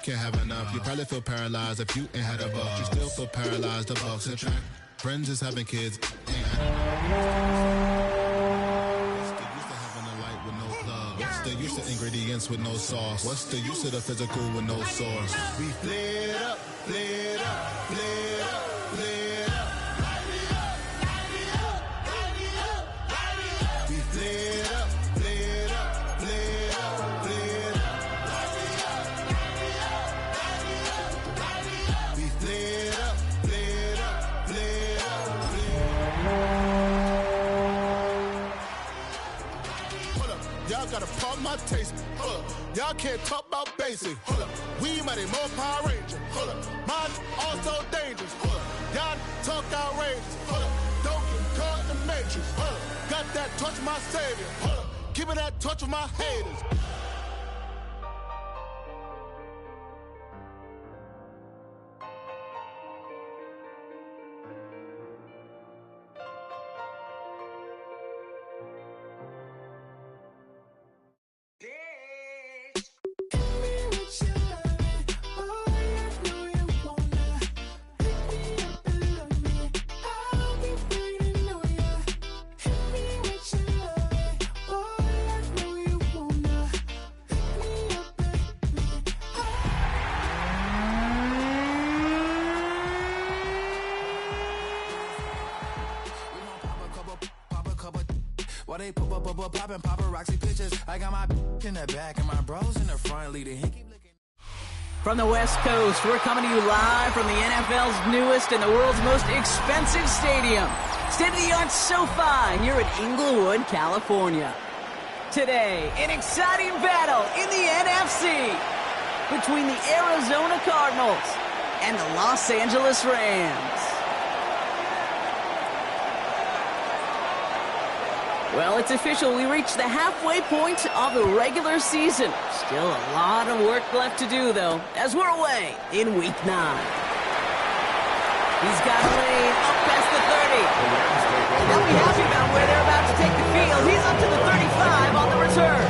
can't have enough. You probably feel paralyzed if you ain't had a buck. You still feel paralyzed, the Bucks attract. Friends is having kids. What's the use of ingredients with no sauce? What's the use of the physical with no source? We flared up, flared up, flared up, flared up. We flared up, flared up, flared up, flared up. We flared up, flared up, flared up, flared up. Y'all gotta pump my taste. Hold up. Y'all can't talk about basic. Hold up. We mighty more Power Ranger. Hold up. Mine also dangerous. Hold up. Y'all talk outrageous. Hold up. Don't get caught in the matrix. Hold up. Got that touch my savior. Hold up. Keeping that touch with my haters. While they poppin' paparazzi pictures, I got my in the back and my bros in the front leading. From the West Coast, we're coming to you live from the NFL's newest and the world's most expensive stadium, state-of-the-art SoFi here at Inglewood, California. Today, an exciting battle in the NFC between the Arizona Cardinals and the Los Angeles Rams. Well, it's official. We reached the halfway point of the regular season. Still a lot of work left to do, though, as we're away in Week 9. He's got a lane up past the 30. They'll be happy about where they're about to take the field. He's up to the 35 on the return.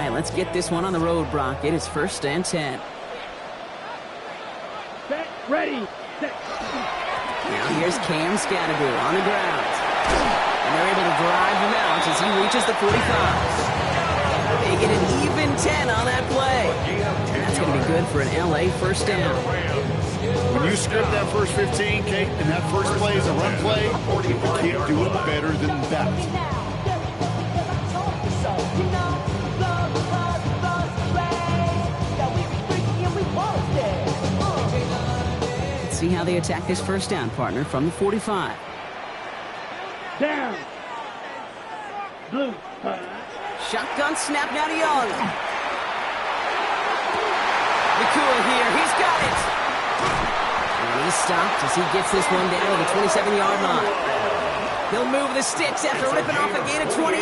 Let's get this one on the road, Brock. It is 1st and 10. Set, ready, set. Now here's Cam Scattergood on the ground. And they're able to drive him out as he reaches the 45. They get an even 10 on that play. And that's going to be good for an LA first down. When you script that first 15, Kate, and that first play is a run play, you can't do it better than that. See how they attack this first down, partner, from the 45. Down. Blue. Shotgun snap now to Young. Nakua here. He's got it. And he's stopped as he gets this one down to the 27-yard line. He'll move the sticks after ripping off a gain of 28.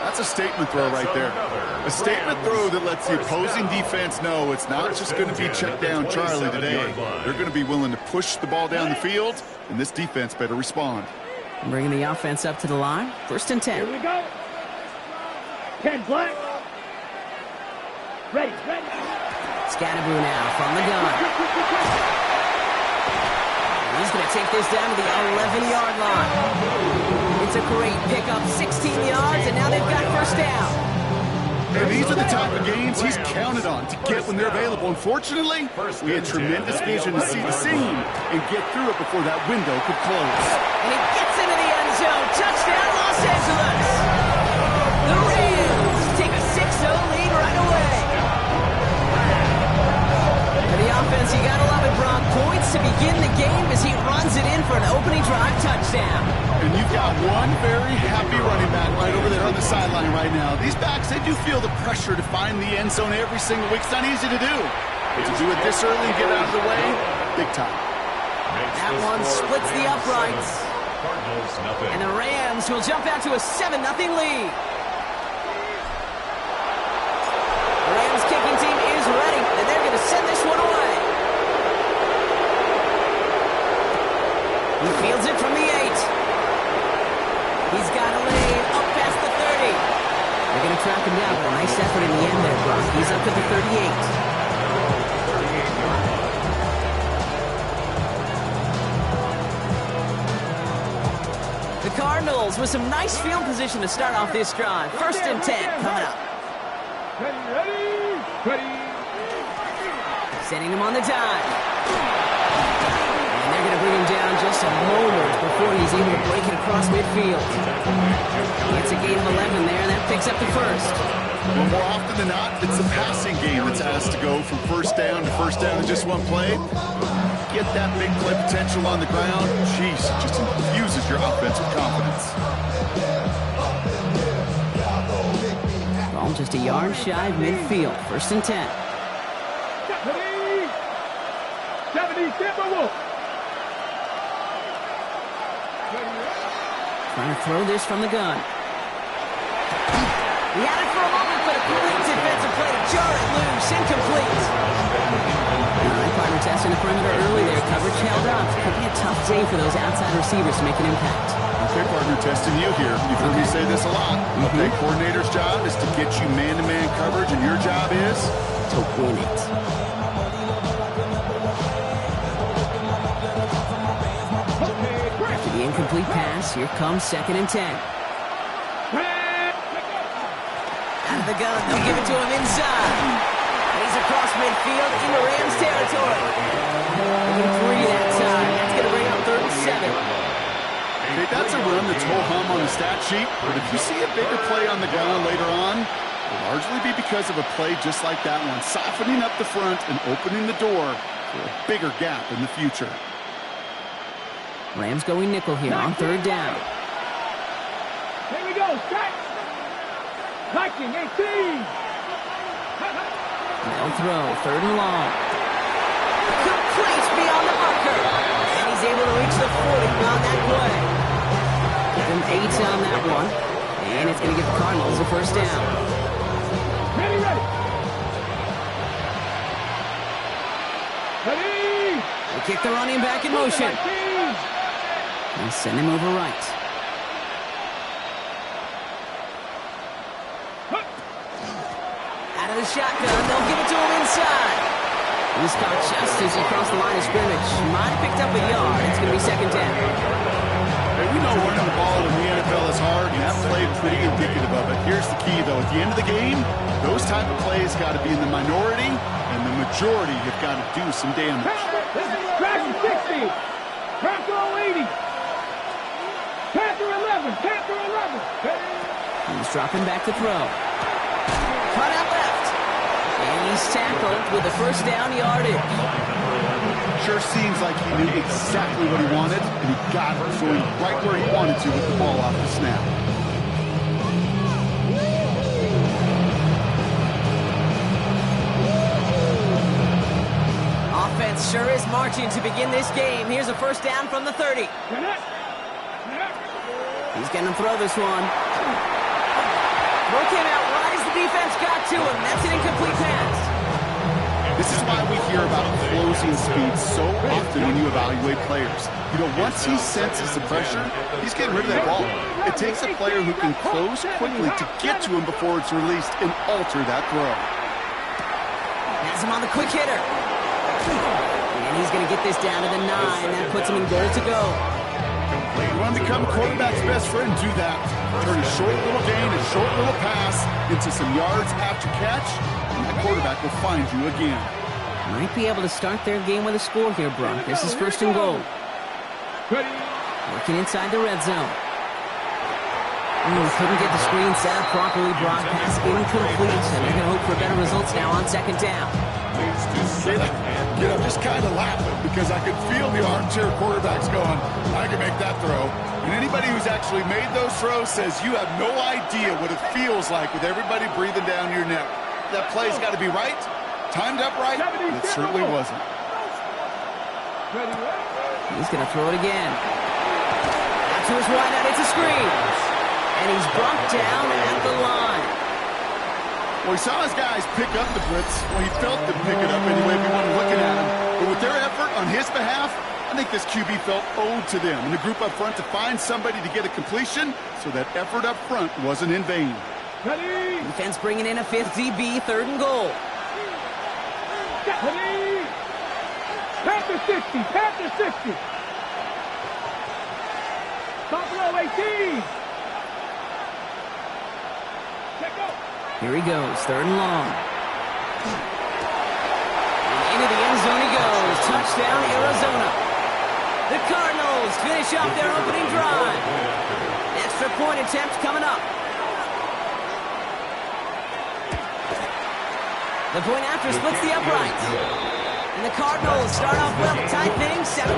That's a statement throw right there. A statement throw that lets the opposing defense know it's not just going to be check down Charlie today. They're going to be willing to push the ball down the field, and this defense better respond. Bringing the offense up to the line. 1st and 10. Here we go. 10 black. Ready. Scattergood now from the gun. He's going to take this down to the 11-yard line. It's a great pickup, 16 yards, and now they've got first down. And these are the type of games he's counted on to get when they're available. Unfortunately, we had tremendous vision to see the seam and get through it before that window could close. And he gets into the end zone. Touchdown, Los Angeles. The Rams take a 6-0 lead right away. And the offense. You gotta love it, Brock. Points to begin the game as he runs it in for an opening drive touchdown. And you've got one very happy running back right over there on the sideline right now. These backs, they do feel the pressure to find the end zone every single week. It's not easy to do. But to do it this early and get out of the way, big time. That one splits the uprights. And the Rams will jump out to a 7-0 lead. The Rams kicking team is ready, and they're going to send this one away. He fields it from the 8. He's got a lane up past the 30. They're going to track him down, but a nice effort in the end there, Brock. He's up to the 38. The Cardinals with some nice field position to start off this drive. 1st and 10 coming up. Ready. Sending him on the dive. And they're going to bring him down just a moment before he's able to break it across midfield. It's a gain of 11 there, and that picks up the first. Well, more often than not, it's the passing game that's asked to go from first down in just one play. Get that big play potential on the ground. Jeez, just infuses your offense with confidence. Ball just a yard shy of midfield. 1st and 10. 70, Trying to throw this from the gun. He had it for a moment, but a great defensive play to jar it loose. Incomplete. All right, partner testing the perimeter early there. Coverage held up. Could be a tough day for those outside receivers to make an impact. Okay, partner, testing you here. You've heard me say this a lot. Okay, coordinator's job is to get you man-to-man coverage, and your job is to win it. After the incomplete pass, here comes 2nd and 10. Out of the gun, they'll give it to him inside. And he's across midfield into Rams territory. Looking 3 that time. That's going to bring up 3rd and 7. Okay, that's a run that's ho-hum on the stat sheet, but if you see a bigger play on the ground later on, it'll largely be because of a play just like that one, softening up the front and opening the door for a bigger gap in the future. Rams going nickel here on 3rd down. Here we go, strike. Viking 18. They'll throw 3rd and long. Complete beyond the marker. And he's able to reach the 40 on that play. Give him 8 on that one. And it's going to give the Cardinals a 1st down. Ready. They kick the running back in motion. And send him over right. Out of the shotgun, they'll give it to him inside. He's caught just as he crossed the line of scrimmage. Might have picked up a yard. It's going to be 2nd down. Hey, we know running the ball in the NFL is hard, and that play pretty indicative of it. Here's the key, though. At the end of the game, those type of plays got to be in the minority, and the majority have got to do some damage. Dragon 60. Panther 80. Panther 11. Panther 11. He's dropping back to throw. Cut out left. And he's tackled with the 1st down yardage. Sure seems like he knew exactly what he wanted, and he got it, so he's right where he wanted to with the ball off the snap. Offense sure is marching to begin this game. Here's a 1st down from the 30. He's going to throw this one. Broke him out right as the defense got to him. That's an incomplete pass. This is why we hear about closing speed so often when you evaluate players. You know, once he senses the pressure, he's getting rid of that ball. It takes a player who can close quickly to get to him before it's released and alter that throw. Has him on the quick hitter. And he's going to get this down to the 9. That puts him in goal to go. You want to become a quarterback's best friend, do that. Turn a short little gain, a short little pass into some yards after catch, and that quarterback will find you again. Might be able to start their game with a score here, Brock. This is 1st and goal. Working inside the red zone. Couldn't get the screen set up properly, Brock. Pass incomplete, and they're going to hope for better results now on 2nd down. I'm just kind of laughing because I could feel the armchair quarterbacks going, I can make that throw. And anybody who's actually made those throws says you have no idea what it feels like with everybody breathing down your neck. That play's got to be right, timed up right, and it certainly wasn't. He's going to throw it again. Out to his wide out, it's a screen. And he's brought down at the line. Well, he saw his guys pick up the blitz. Well, he felt them pick it up anyway if you want to look at him. But with their effort on his behalf, I think this QB felt owed to them and the group up front to find somebody to get a completion, so that effort up front wasn't in vain. Defense bringing in a fifth DB, 3rd and goal. Panther 60, Panther 60. Top row 18. Check out. Here he goes, 3rd and long. And into the end zone he goes. Touchdown, Arizona. The Cardinals finish off their opening drive. Extra point attempt coming up. The point after splits the uprights. And the Cardinals start off well, tight thing, 7-7.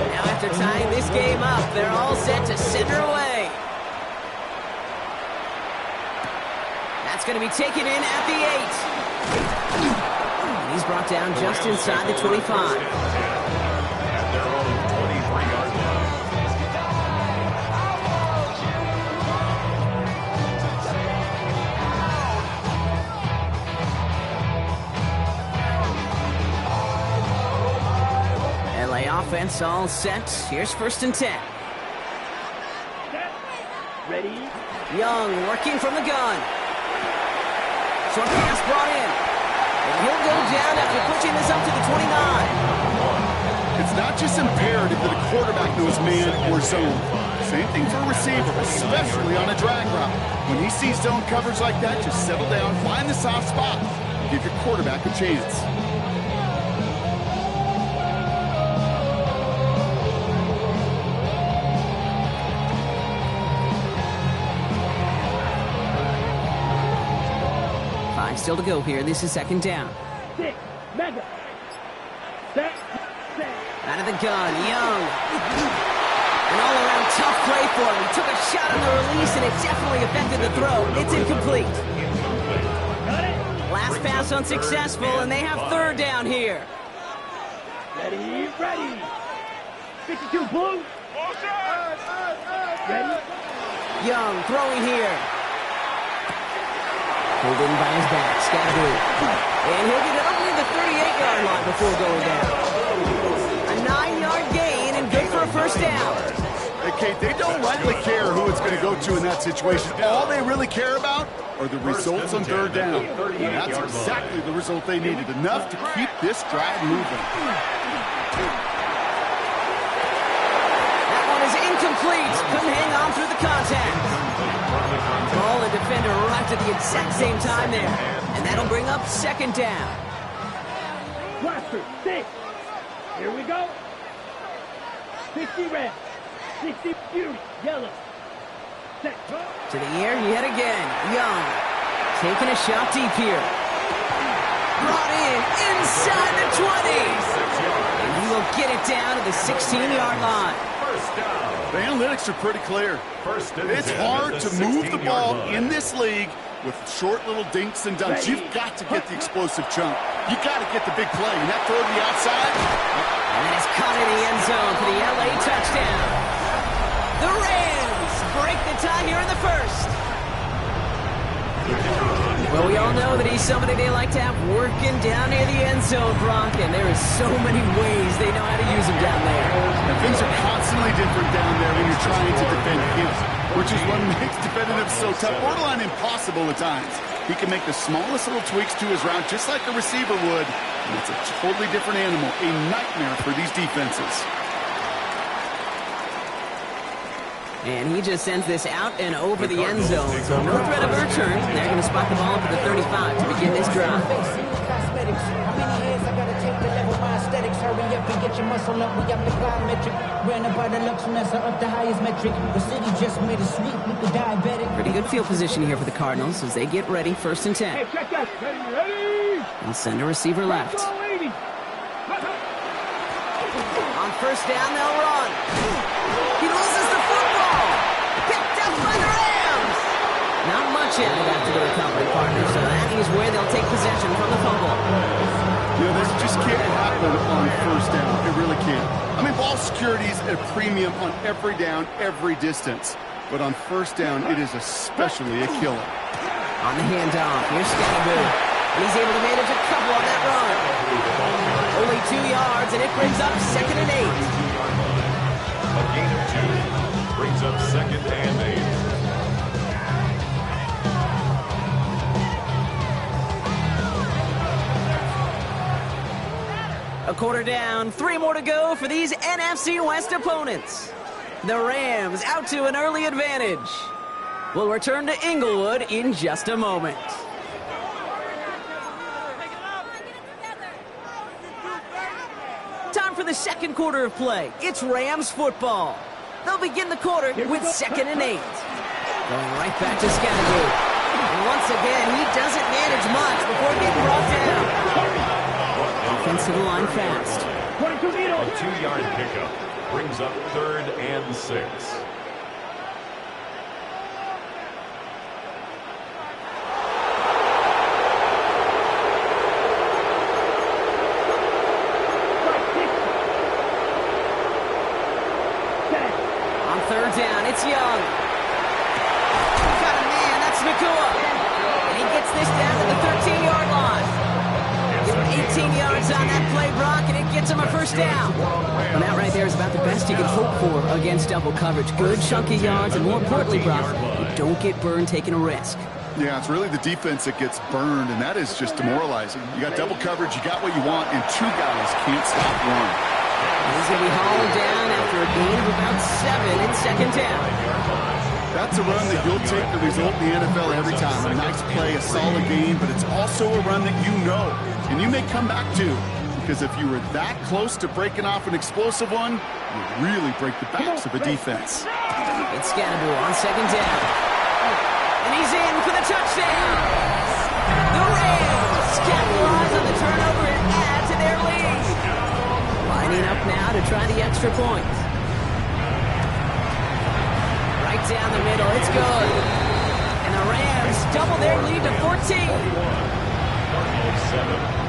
Now after tying this game up, they're all set to send her away. That's going to be taken in at the 8. And he's brought down just inside the 25. Offense all set. Here's 1st and 10. Ready? Young working from the gun. Short pass brought in. And he'll go down after pushing this up to the 29. It's not just imperative that a quarterback knows man or zone. Same thing for a receiver, especially on a drag route. When he sees zone coverage like that, just settle down, find the soft spot, and give your quarterback a chance. Still to go here. This is 2nd down. 6, mega. Set. Out of the gun, Young. An all-around tough play for him. He took a shot on the release, and it definitely affected the throw. It's incomplete. Last pass unsuccessful, and they have 3rd down here. Ready. 52 blue. Ready. Young throwing here. Pulled in by his back, Scatterboo. And he'll get it up near the 38-yard line before going down. A 9-yard gain and good for a 1st down. Hey, Kate, they don't rightly care who it's going to go to in that situation. All they really care about are the results on 3rd down. And that's exactly the result they needed. Enough to keep this drive moving. That one is incomplete. Couldn't hang on through the contact. Ball and defender arrived at the exact same time there. And that'll bring up 2nd down. Blaster, 6. Here we go. 60 red. 60 beauty, yellow. Set. To the air yet again. Young taking a shot deep here. Brought in inside the 20. And he will get it down to the 16-yard line. The analytics are pretty clear. It's hard to move the ball in this league with short little dinks and dunks. You've got to get the explosive chunk. You've got to get the big play. And that throw to the outside. And it's caught in the end zone for the LA touchdown. The Rams break the tie here in the 1st. Well, we all know that he's somebody they like to have working down near the end zone, Brock, and there is so many ways they know how to use him down there. And things are constantly different down there when you're trying to defend him, which is what makes defending him so tough, borderline impossible at times. He can make the smallest little tweaks to his route just like a receiver would, and it's a totally different animal, a nightmare for these defenses. And he just sends this out and over the end zone. So no threat of a return. They're going to spot the ball up at the 35 to begin this drive. aesthetics. Hurry up and get your muscle up. We up the plyometric. Ran up by the Lux Nessa up the highest metric. The city just made a sweep with the diabetic. Pretty good field position here for the Cardinals as they get ready, 1st and 10. Hey, check that. Ready? They'll send a receiver left. Go, lady. On 1st down, they'll run. He loses the football. Picked up by the Rams. Not much out of that to the recovery partner, so that is where they'll take possession from the fumble. This just can't happen on 1st down. It really can't. I mean, ball security is at a premium on every down, every distance. But on 1st down, it is especially a killer. On the handoff, here's Scannaboo. And he's able to manage a couple on that run. Only 2 yards, and it brings up 2nd and 8. A gain of 2 brings up 2nd and 8. A quarter down, 3 more to go for these NFC West opponents. The Rams out to an early advantage. We'll return to Inglewood in just a moment. Time for the 2nd quarter of play. It's Rams football. They'll begin the quarter with 2nd and 8. Going right back to Scannaboo. And once again, he doesn't manage much before getting brought down. Offensive line fast. A 2-yard pickup brings up 3rd and 6. On 3rd down, it's Young. Got a man, that's Nakua. And he gets this down to the 13-yard line. Give him 18 yards on that play, Brock, and it gets him a 1st down. And that right there is about the best you can hope for against double coverage. Good chunky yards, and more importantly, Brock, you don't get burned taking a risk. Yeah, it's really the defense that gets burned, and that is just demoralizing. You got double coverage, you got what you want, and 2 guys can't stop one. He's going to be hauled down after a gain of about 7 in 2nd down. That's a run that you'll take the result in the NFL every time. A nice play, a solid game, but it's also a run that you know, and you may come back to, because if you were that close to breaking off an explosive one, you really break the backs of a defense. It's Scannaboo on 2nd down. And he's in for the touchdown. The Rams capitalize on the turnover and add to their lead. Lining up now to try the extra point. Right down the middle, it's good. And the Rams double their lead to 14. Cardinals 7.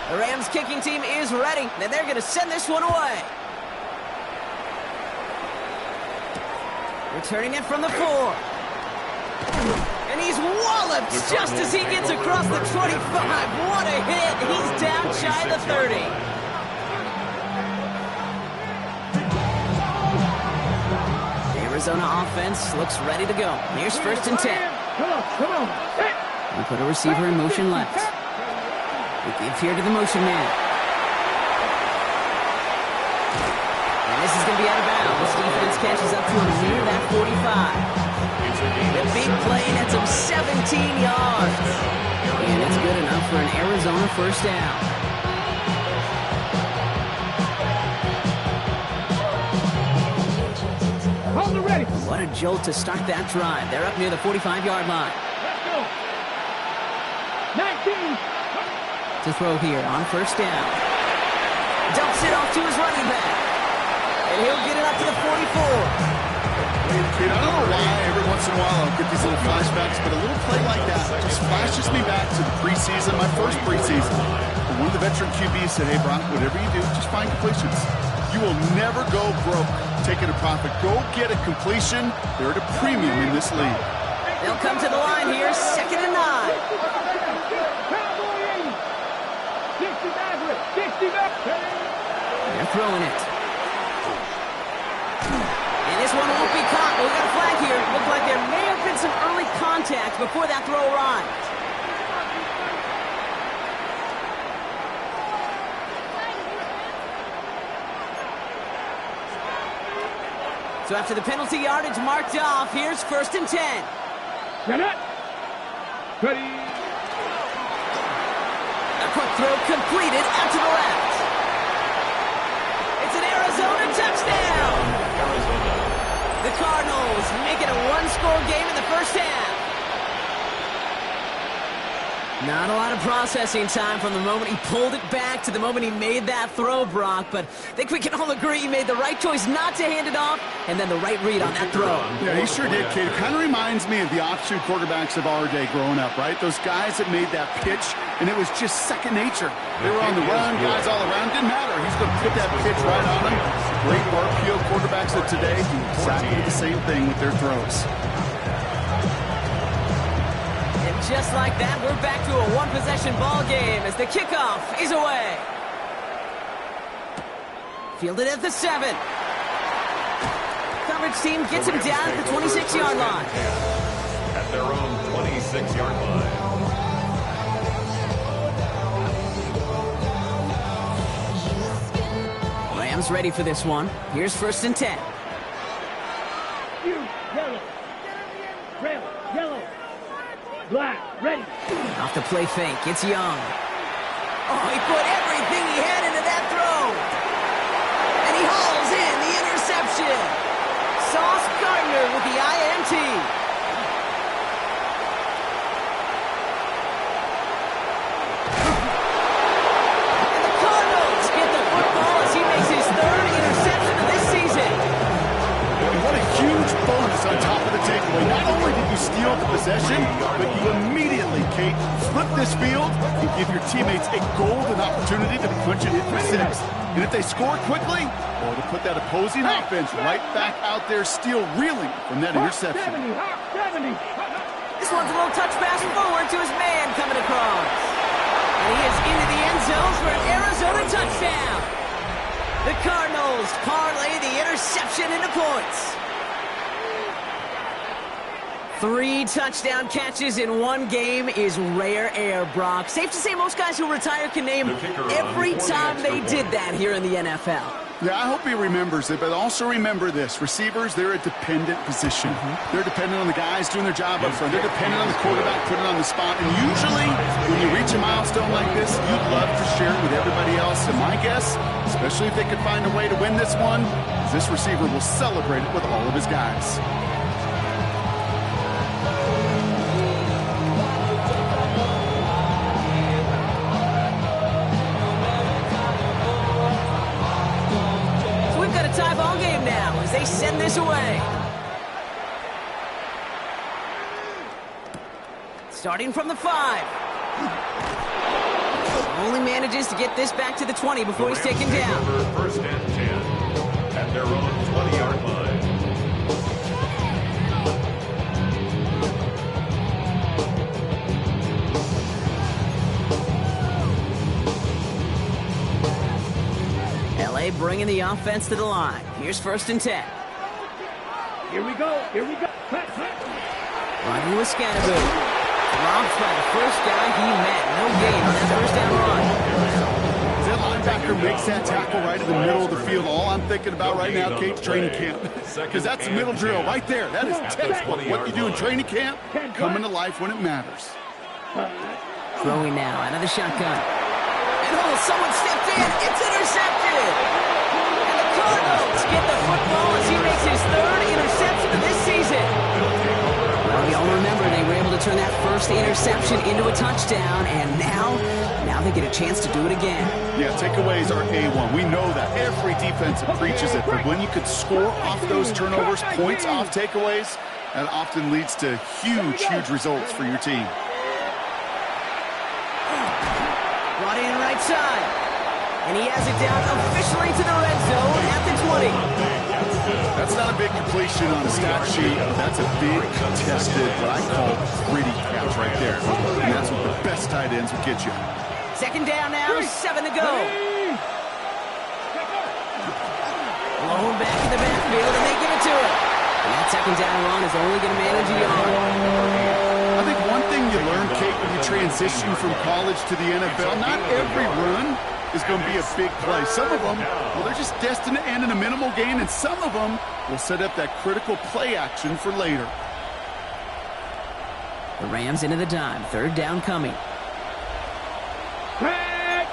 The Rams kicking team is ready, and they're going to send this one away. Returning it from the 4. And he's walloped just as he gets across the 25. What a hit. He's down shy of the 30. The Arizona offense looks ready to go. Here's 1st and 10. Come on. We put a receiver in motion left. We give here to the motion man. And this is going to be out of bounds. Defense catches up to him near that 45. The big play nets him 17 yards. And it's good enough for an Arizona 1st down. Hold it ready. What a jolt to start that drive. They're up near the 45-yard line. Let's go. 19. To throw here on 1st down. Dumps it off to his running back. And he'll get it up to the 44. Kid, I don't know why every once in a while I'll get these little flashbacks, but a little play like that just flashes me back to the preseason, my first preseason. And one of the veteran QBs said, hey, Brock, whatever you do, just find completions. You will never go broke taking a profit. Go get a completion. They're at a premium in this league. They'll come to the line here, 2nd and 9. They're throwing it. And this one won't be caught. But we got a flag here. Looked like there may have been some early contact before that throw arrived. So after the penalty yardage marked off, here's 1st and 10. Get it. Ready. A quick throw completed out to the left. It's an Arizona touchdown. Arizona. The Cardinals make it a one-score game in the first half. Not a lot of processing time from the moment he pulled it back to the moment he made that throw, Brock. But I think we can all agree he made the right choice not to hand it off, and then the right read on that throw. Yeah, he sure did, Kate. It kind of reminds me of the offshoot quarterbacks of our day growing up, right? Those guys that made that pitch, and it was just second nature. They were on the run, guys all around. Didn't matter. He's going to put that pitch right on them. Great RPO quarterbacks of today do exactly the same thing with their throws. Just like that, we're back to a one-possession ball game as the kickoff is away. Fielded at the 7. Coverage team gets him down at the 26-yard line. At their own 26-yard line. Rams ready for this one. Here's 1st and 10. You, yellow. Red, yellow. Black, ready. Off the play fake, it's Young. Oh, he put everything he had into that throw. And he hauls in the interception. Sauce Gardner with the INT. And the Cardinals get the football as he makes his 3rd interception of this season. And what a huge bonus on top of the takeaway. Not only did you steal the possession, but you immediately, Kate, flip this field and give your teammates a golden opportunity to punch it in for 6. And if they score quickly, or to put that opposing offense right back out there still reeling from that interception. 70, 70. This one's a little touch pass forward to his man coming across. And he is into the end zone for an Arizona touchdown. The Cardinals parlay the interception into points. 3 touchdown catches in one game is rare air, Brock. Safe to say most guys who retire can name every time they did that here in the NFL. Yeah, I hope he remembers it, but also remember this. Receivers, they're a dependent position. They're dependent on the guys doing their job up front. They're dependent on the quarterback putting it on the spot. And usually, when you reach a milestone like this, you'd love to share it with everybody else. And my guess, especially if they could find a way to win this one, is this receiver will celebrate it with all of his guys. Tie ball game now as they send this away. Starting from the 5. Only manages to get this back to the 20 before he's taken down. 1st and 10 at their own 20-yard line. Bringing the offense to the line. Here's 1st and 10. Here we go. Here we go. Running with Scannaboo. Dropped by the first guy he met. No gain on that 1st down run. That linebacker makes that tackle right in the middle of the field. All I'm thinking about right now, Kate, training camp. Because that's a middle drill right there. That is textbook. What you do in training camp, coming to life when it matters. Throwing now out of the shotgun. And someone stepped in. It's intercepted. And the Cardinals get the football as he makes his 3rd interception of this season. Well, we all remember they were able to turn that first interception into a touchdown, and now they get a chance to do it again. Yeah, takeaways are A1. We know that. Every defense preaches it. But when you could score off those turnovers, points off takeaways, that often leads to huge, huge results for your team. Brought in right side. And he has it down officially to the red zone at the 20. That's not a big completion on the stat sheet. That's a big, contested, what I call gritty catch right there. And that's what the best tight ends will get you. 2nd down now, 7 to go. Blown back in the backfield, and they give it to him. And that 2nd down run is only going to manage a yard. I think one thing you learn, Kate, when you transition from college to the NFL, not every run is going to be a big play. Some of them, well, they're just destined to end in a minimal gain, and some of them will set up that critical play action for later. The Rams into the dime. Third down coming. Crack!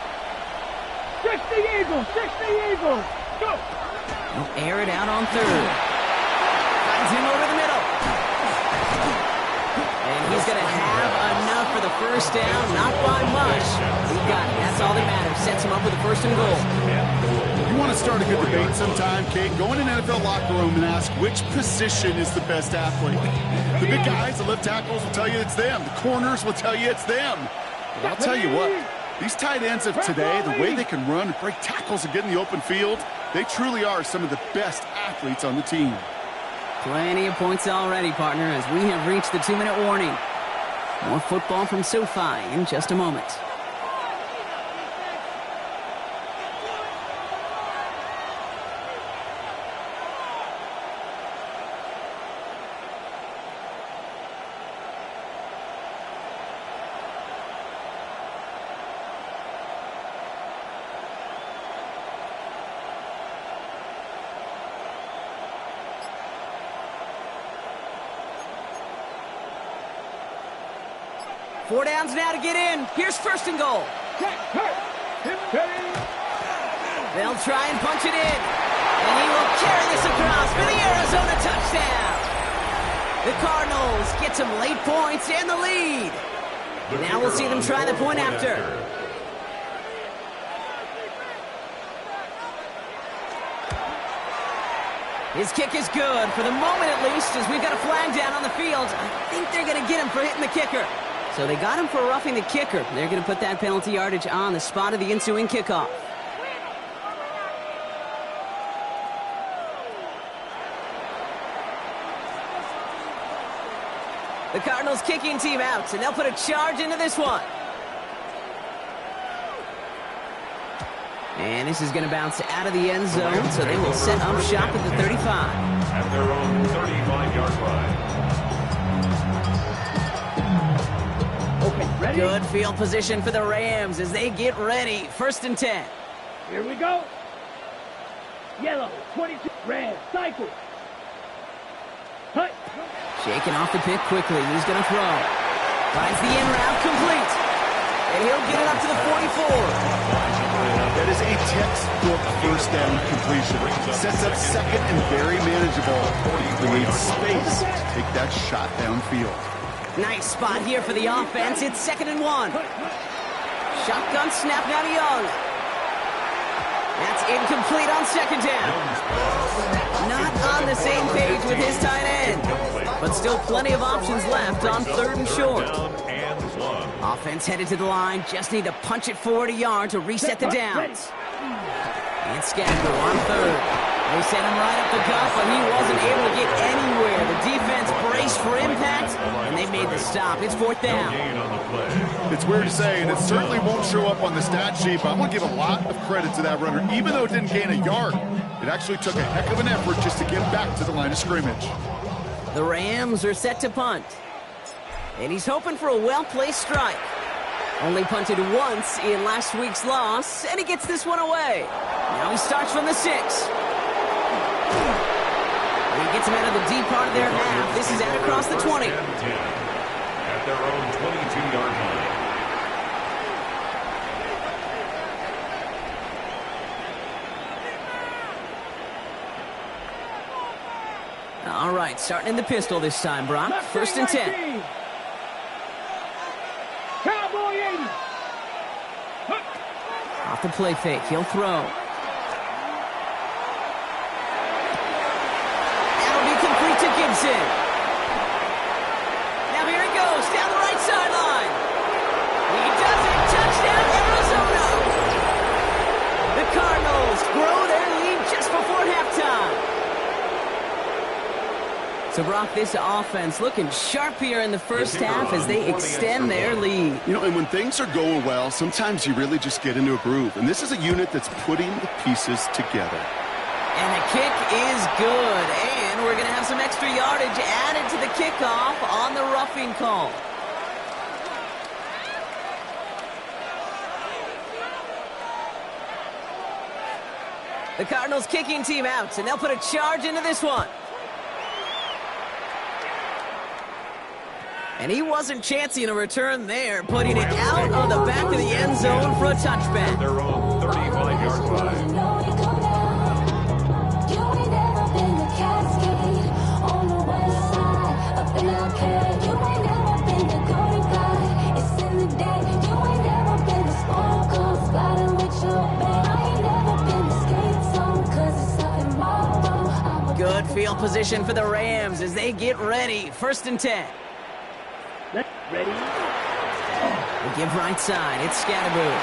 60 Eagles! 60 Eagles! Go! He'll air it out on third. Finds him over the middle. And he's going to have enough for the first down. Not by much. He got it. That's all that matters. Sets him up with a first and goal. You want to start a good debate sometime, Kate? Go in an NFL locker room and ask which position is the best athlete. The big guys, the left tackles will tell you it's them. The corners will tell you it's them. But I'll tell you what, these tight ends of today, the way they can run, break tackles, and get in the open field, they truly are some of the best athletes on the team. Plenty of points already, partner, as we have reached the 2-minute warning. More football from SoFi in just a moment. Four downs now to get in. Here's first and goal. They'll try and punch it in. And he will carry this across for the Arizona touchdown. The Cardinals get some late points and the lead. Now we'll see them try the point after. His kick is good, for the moment at least, as we've got a flag down on the field. I think they're going to get him for hitting the kicker. So they got him for roughing the kicker. They're going to put that penalty yardage on the spot of the ensuing kickoff. The Cardinals kicking team out, and they'll put a charge into this one. And this is going to bounce out of the end zone, so they will set up shop at the 35. At their own 35-yard line. Okay, ready? Good field position for the Rams as they get ready. First and 10. Here we go. Yellow, 22, red, cycle. Hut. Shaking off the pick quickly. He's going to throw. Finds the in route complete. And he'll get it up to the 44. That is a textbook first down completion. Sets up second and very manageable. Creates space to take that shot downfield. Nice spot here for the offense. It's 2nd and 1. Shotgun snap now to Young. That's incomplete on second down. Not on the same page with his tight end. But still plenty of options left on 3rd and short. Offense headed to the line. Just need to punch it forward a yard to reset the downs. And Scandal on 3rd. They sent him right up the gut, but he wasn't able to get anywhere. The defense braced for impact, and they made the stop. It's 4th down. It's weird to say, and it certainly won't show up on the stat sheet, but I want to give a lot of credit to that runner. Even though it didn't gain a yard, it actually took a heck of an effort just to get back to the line of scrimmage. The Rams are set to punt. And he's hoping for a well-placed strike. Only punted once in last week's loss, and he gets this one away. Now he starts from the 6. And he gets him out of the deep part of their half. This is out across the 20. At their own 22-yard line. All right, starting in the pistol this time, Brock. 1st and 10. Cowboy 80. Off the play fake, he'll throw. That'll be complete to Gibson. Now here he goes, down the right sideline. He does it, touchdown Arizona. The Cardinals grow their lead just before halftime. So, Brock, this offense looking sharp here in the first half as they extend their lead. You know, and when things are going well, sometimes you really just get into a groove. And this is a unit that's putting the pieces together. And the kick is good. And we're going to have some extra yardage added to the kickoff on the roughing call. The Cardinals kicking team out, and they'll put a charge into this one. And he wasn't chancing a return there, putting it out on the back of the end zone for a touchback. Their own 35-yard line. Good field position for the Rams as they get ready. 1st and 10. Ready? We give right side. It's Scatterboot.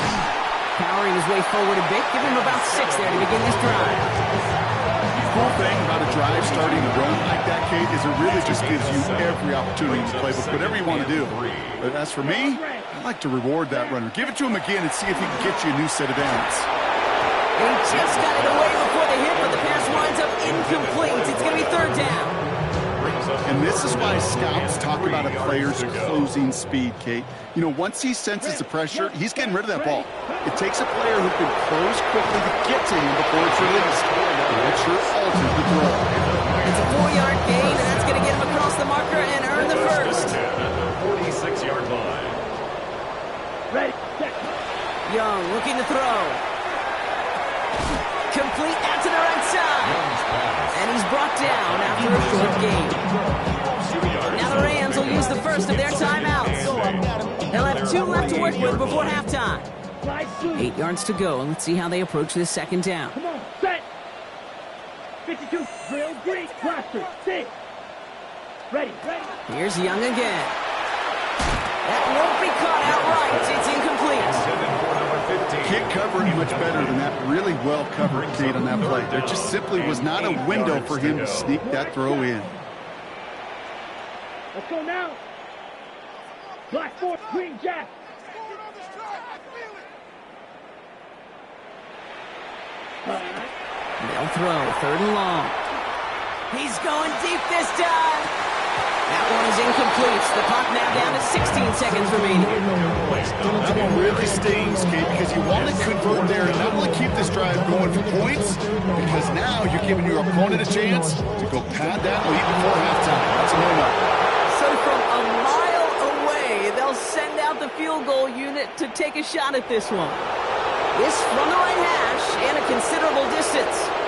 Powering his way forward a bit. Give him about 6 there to begin this drive. The cool thing about a drive starting a run like that, Kate, is it really just gives you every opportunity to play with whatever you want to do. But as for me, I like to reward that runner. Give it to him again and see if he can get you a new set of downs. He just got it away before the hit, but the pass winds up incomplete. It's going to be 3rd down. And this is why scouts talk about a player's closing speed, Kate. You know, once he senses the pressure, he's getting rid of that ball. It takes a player who can close quickly to get to him before it's released. And it sure alters the throw. It's a 4-yard gain, and that's going to get him across the marker and earn the first. 46-yard line. Ready, set. Young looking to throw. Complete out to the right side. And he's brought down after a short gain. Now the Rams will use the first of their timeouts. They'll have 2 left to work with before halftime. 8 yards to go, and let's see how they approach this 2nd down. Come on, set. 52, drill, green, cluster, 6. Ready. Here's Young again. That won't be caught outright. It's incomplete. Can't cover it much better than that. Really well covered, Kate, on that play. There just simply was not a window for him to sneak that throw in. Let's go now. Black 4, green jack. They'll throw 3rd and long. He's going deep this time. That one is incomplete. The clock now down to 16 seconds remaining. That one really stings, Kate, because you want to convert there and not only keep this drive going for points, because now you're giving your opponent a chance to go pad that lead before halftime. That's a no-no. So from a mile away, they'll send out the field goal unit to take a shot at this one. This from the right hash and a considerable distance.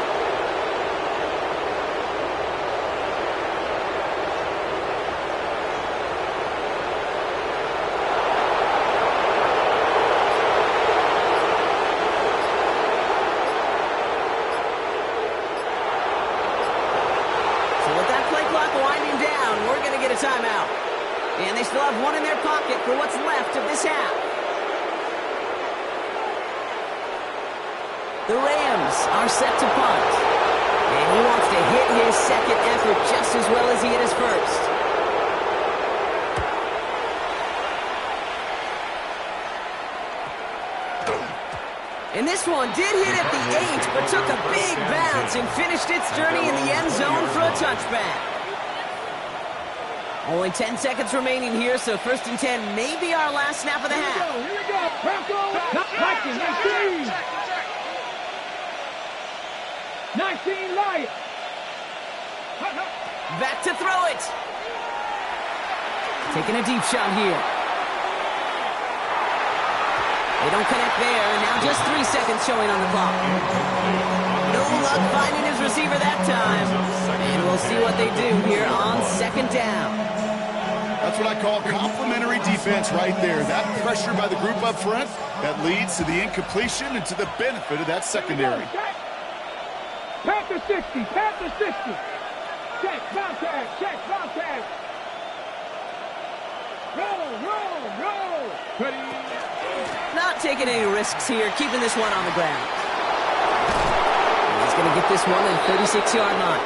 Timeout. And they still have 1 in their pocket for what's left of this half. The Rams are set to punt. And he wants to hit his 2nd effort just as well as he hit his 1st. And this one did hit at the 8, but took a big bounce and finished its journey in the end zone for a touchback. Only 10 seconds remaining here, so 1st and 10 may be our last snap of the half. Here we go. Bronco. 19 Lions. Back to throw it. Taking a deep shot here. They don't connect there, and now just 3 seconds showing on the clock. No luck finding his receiver that time. And we'll see what they do here on 2nd down. That's what I call complimentary defense right there. That pressure by the group up front, that leads to the incompletion and to the benefit of that secondary. Panther 60, Panther 60. Check, bounce tag, check, bounce tag. Roll. Ready. Not taking any risks here, keeping this one on the ground. And he's going to get this one at the 36-yard line.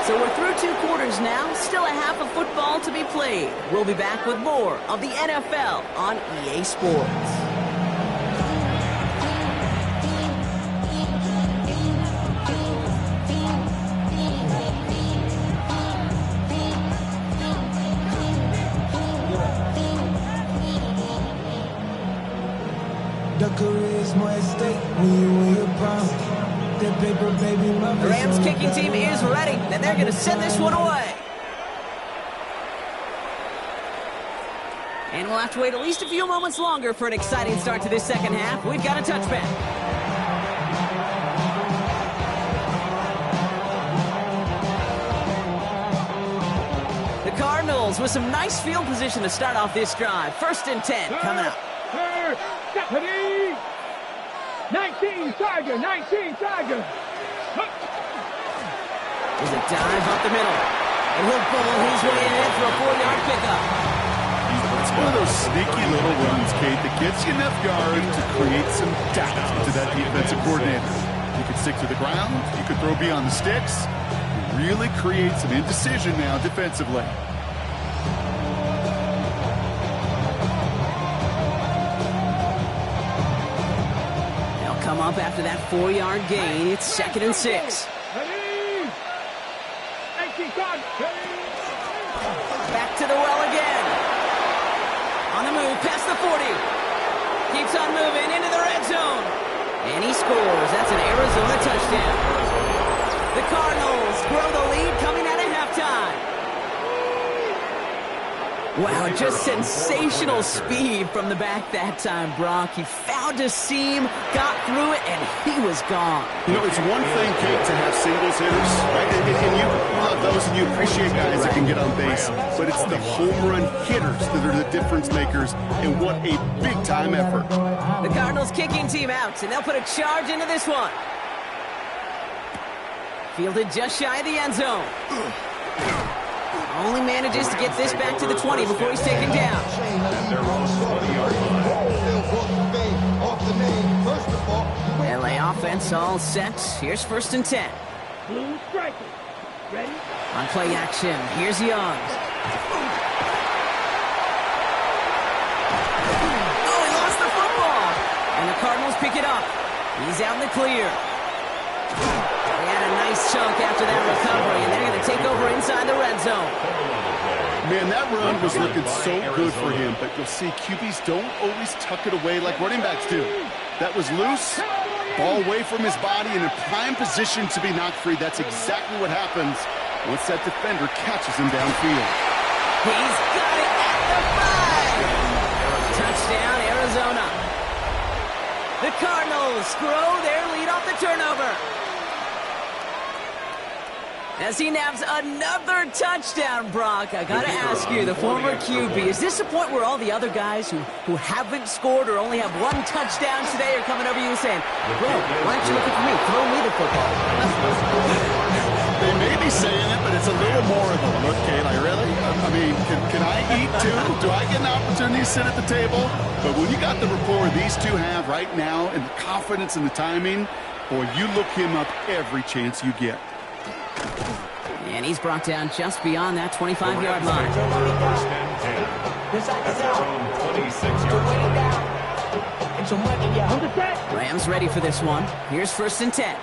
So we're through 2 quarters now, still a half of football to be played. We'll be back with more of the NFL on EA Sports. The career's more at stake when you win your prime. The Rams kicking team is ready, and they're going to send this one away. And we'll have to wait at least a few moments longer for an exciting start to this second half. We've got a touchback. The Cardinals with some nice field position to start off this drive. 1st and 10 coming up. 19 Tiger, 19 Tiger. There's a dive up the middle. And he'll pull his way in for a 4-yard pickup. It's one of those sneaky little runs, Kate, that gets you enough yards to create some doubt to that defensive coordinator. You could stick to the ground. You could throw beyond the sticks. Really create some indecision now defensively. They'll come up after that 4-yard gain. It's 2nd and 6. Back to the well again. On the move, past the 40. Keeps on moving into the red zone. And he scores. That's an Arizona touchdown. The Cardinals grow the lead coming out of halftime. Wow, just sensational speed from the back that time, Brock. He found a seam, got through it, and he was gone. You know, it's one thing, Kate, to have singles hitters, right? And you love those and you appreciate guys that can get on base. But it's the home run hitters that are the difference makers, and what a big-time effort. The Cardinals kicking team out, and they'll put a charge into this one. Fielded just shy of the end zone. Only manages to get this back to the 20 before he's taken down. LA offense all set. Here's 1st and 10. Blue striker. Ready? On play action, here's Young. Oh, he lost the football. And the Cardinals pick it up. He's out in the clear. They had a nice chunk after that recovery, and they're going to take over inside the red zone. Man, that run was looking so good for him, but you'll see QBs don't always tuck it away like running backs do. That was loose, ball away from his body, and in prime position to be knocked free. That's exactly what happens once that defender catches him downfield. He's got it at the 5. Touchdown, Arizona. The Cardinals grow their lead off the turnover. As he nabs another touchdown, Brock, I gotta ask you, the former QB, is this the point where all the other guys who haven't scored or only have one touchdown today are coming over you and saying, bro, why aren't you looking for me? Throw me the football. They may be saying it, but it's a little more of a look, Kate. Like, really? I mean, can I eat too? Do I get an opportunity to sit at the table? But when you got the rapport these two have right now and the confidence and the timing, boy, you look him up every chance you get. And he's brought down just beyond that 25-yard line. Rams ready for this one. Here's 1st and 10.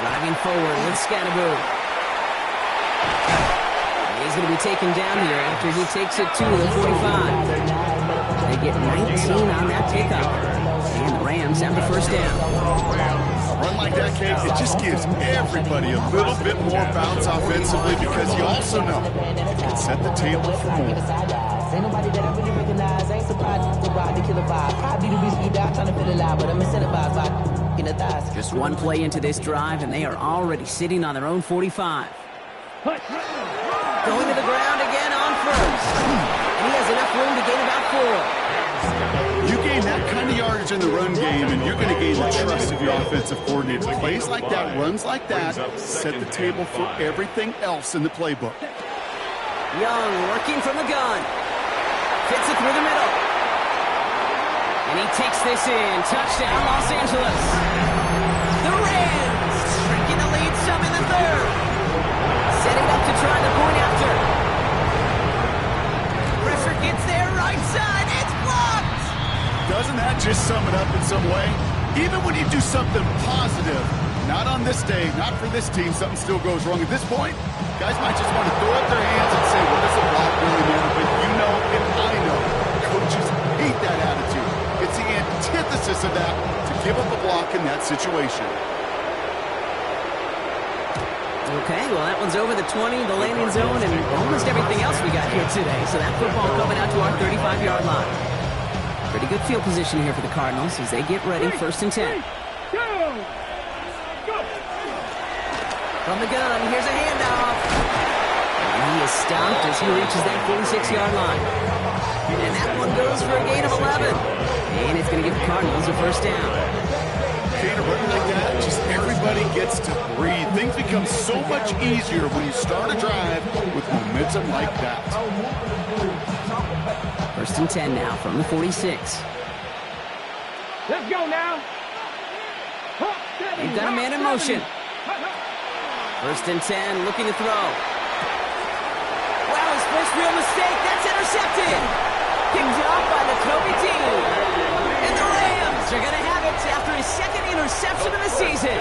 Driving forward with Scatterboo. He's going to be taken down here after he takes it to the 45. They get 19 on that pickup. And the Rams have the 1st down. A run like that, Kate, it just gives everybody a little bit more bounce offensively because you also know it can set the table for more. Ain't nobody that I really recognize. I ain't surprised to ride the killer vibe. Probably the reason you die trying to feel alive, but I'm incentivized by in the thighs. Just one play into this drive, and they are already sitting on their own 45. Going to the ground again on 1st. And he has enough room to gain about 4. You gain that kind of yardage in the run game, and you're going to gain the trust of your offensive coordinator. Plays like that, runs like that, set the table for everything else in the playbook. Young working from the gun. Fits it through the middle. And he takes this in. Touchdown, Los Angeles. The Rams shrinking the lead some in the 3rd. Setting up to try the point after. Pressure gets there, right side. It's blocked. Doesn't that just sum it up in some way? Even when you do something positive, not on this day, not for this team, something still goes wrong. At this point, guys might just want to throw up their hands and say, well, this is a block really matter. But you know, and I know, coaches hate that attitude. It's the antithesis of that give up a block in that situation. Okay, well, that one's over the 20, the landing zone, and almost everything else we got here today. So that football coming out to our 35-yard line. Pretty good field position here for the Cardinals as they get ready, 1st and 10. From the gun, here's a handoff. And he is stopped as he reaches that 46-yard line. And that one goes for a gain of 11. And it's going to give the Cardinals a 1st down. Kane, a running like that, just everybody gets to breathe. Things become so much easier when you start a drive with momentum like that. 1st and 10 now from the 46. Let's go now. They've got a man in motion. 1st and 10, looking to throw. Wow, his first real mistake. That's intercepted. Picked off by the Kobe team. And the Rams are going to have it after his 2nd interception of the season.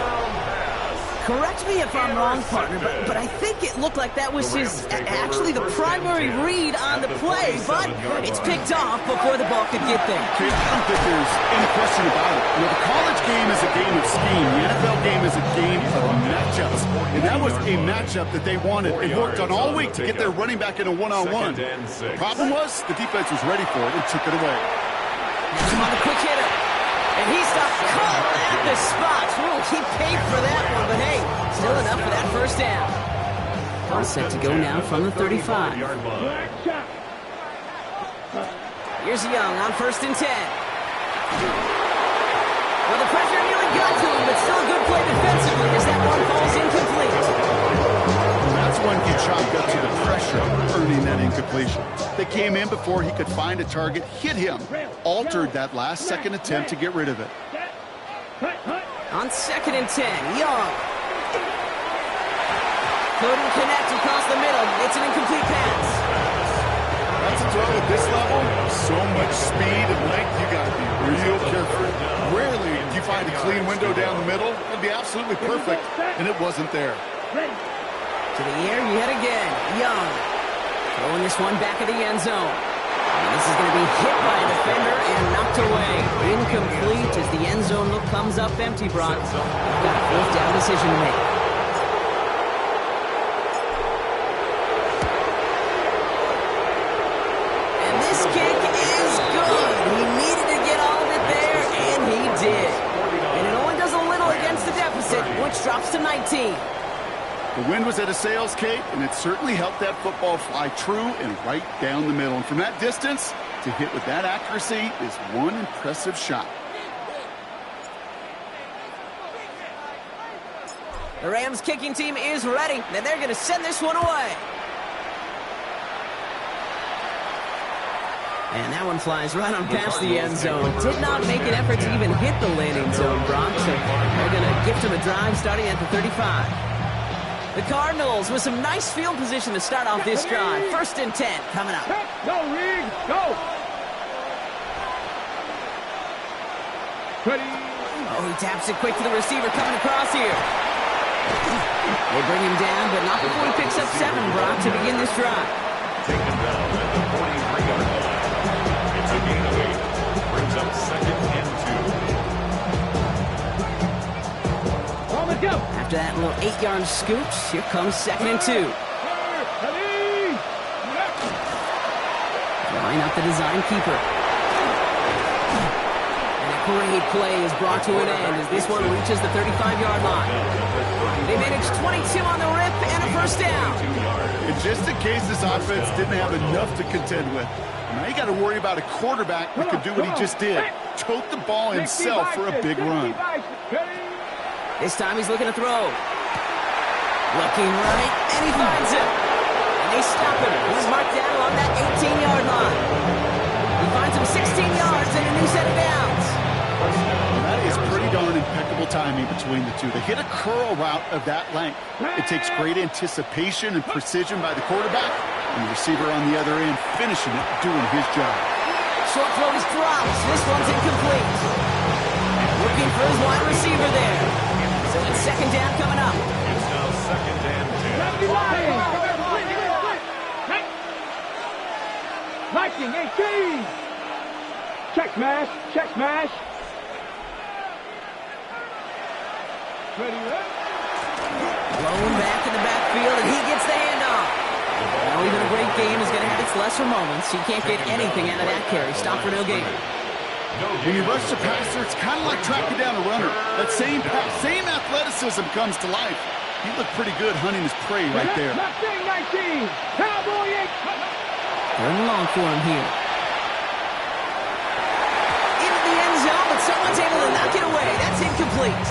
Correct me if I'm wrong, partner, but I think it looked like that was his, actually the primary read on the play, but it's picked off before the ball could get there. I don't think there's any question about it. You know, the college game is a game of scheme. The NFL game is a game of matchups. And that was a matchup that they wanted and worked on all week to get their running back in a one-on-one. The problem was the defense was ready for it and took it away. Come on, the quick hitter. And he stopped cold at the spot. Ooh, he paid for that one, but hey, still enough for that 1st down. All set to go now from the 35. Here's Young on 1st and 10. Well, the pressure nearly got to him, but still a good play defensively as that one falls incomplete. That's when he chalked up to the pressure, earning that incompletion. They came in before he could find a target, hit him, altered that last-second attempt to get rid of it. On 2nd and 10, Young. Couldn't connect across the middle. It's an incomplete pass. That's a throw at this level. So much speed and length, you got to be real careful. Rarely do you find a clean window down the middle. It'd be absolutely perfect, and it wasn't there. To the air yet again. Young throwing this one back of the end zone. And this is going to be hit by a defender and knocked away. Incomplete as the end zone look comes up empty, Brock. Got a 4th down decision to make. And this kick is good. He needed to get all of it there, and he did. And it only does a little against the deficit, which drops to 19. The wind was at a sails, Kate, and it certainly helped that football fly true and right down the middle. And from that distance, to hit with that accuracy is one impressive shot. The Rams kicking team is ready, and they're going to send this one away. And that one flies right on past the end zone. Did not make an effort to even hit the landing zone, Brock. So they're going to gift him a drive starting at the 35. The Cardinals with some nice field position to start off this drive. 1st and 10 coming up. Go, Reed, go. Ready. Oh, he taps it quick to the receiver coming across here. They bring him down, but not before he picks up 7, Brock, to begin this drive. Taken down at the 43-yard line. It's a gain of 8. Brings up 2nd and 2. On the go. After that little 8-yard scoop, here comes 2nd and 2. Line up the design keeper. And a great play is brought to an end as this one reaches the 35-yard line. They managed 22 on the rip and a 1st down. And just in case this offense didn't have enough to contend with, now you got to worry about a quarterback who could do what he just did. Tote the ball himself for a big run. This time he's looking to throw. Looking right, and he finds him. And they stop him. He's marked down along that 18-yard line. He finds him 16 yards and a new set of downs. That is pretty darn impeccable timing between the two. They hit a curl route of that length. It takes great anticipation and precision by the quarterback, and the receiver on the other end finishing it, doing his job. Short throw is dropped. This one's incomplete. Looking for his wide receiver there. So it's 2nd down coming up. It's now 2nd and 10. Viking 18. Check smash. Check smash. Blown back in the backfield, and he gets the handoff. Now, even a great game is going to have its lesser moments. You can't get anything out of that carry. Stop for no gain. When you rush the passer, it's kind of like tracking down a runner. That same athleticism comes to life. He looked pretty good hunting his prey right there. Mustang 19, Cowboy 8. Third and long for him here. Into the end zone, but someone's able to knock it away. That's incomplete.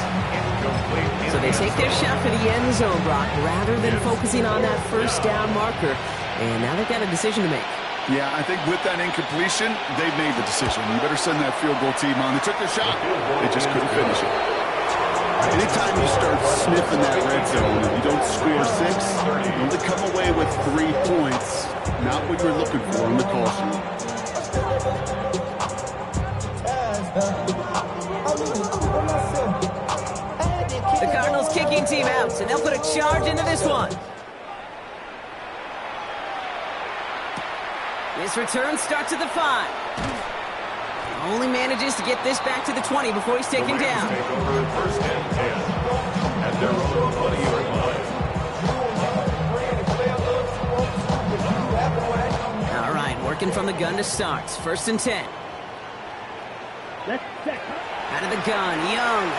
So they take their shot for the end zone, Brock, rather than focusing on that first down marker. And now they've got a decision to make. Yeah, I think with that incompletion, they've made the decision. You better send that field goal team on. They took their shot. They just couldn't finish it. Anytime you start sniffing that red zone and you don't score 6, you only come away with 3 points. Not what you're looking for in the call sheet. The Cardinals kicking team out, and they'll put a charge into this one. This return starts at the 5. Only manages to get this back to the 20 before he's taken down. Take over first and 10 at their own 20-yard line. All right, working from the gun to start. First and 10. Out of the gun, Young.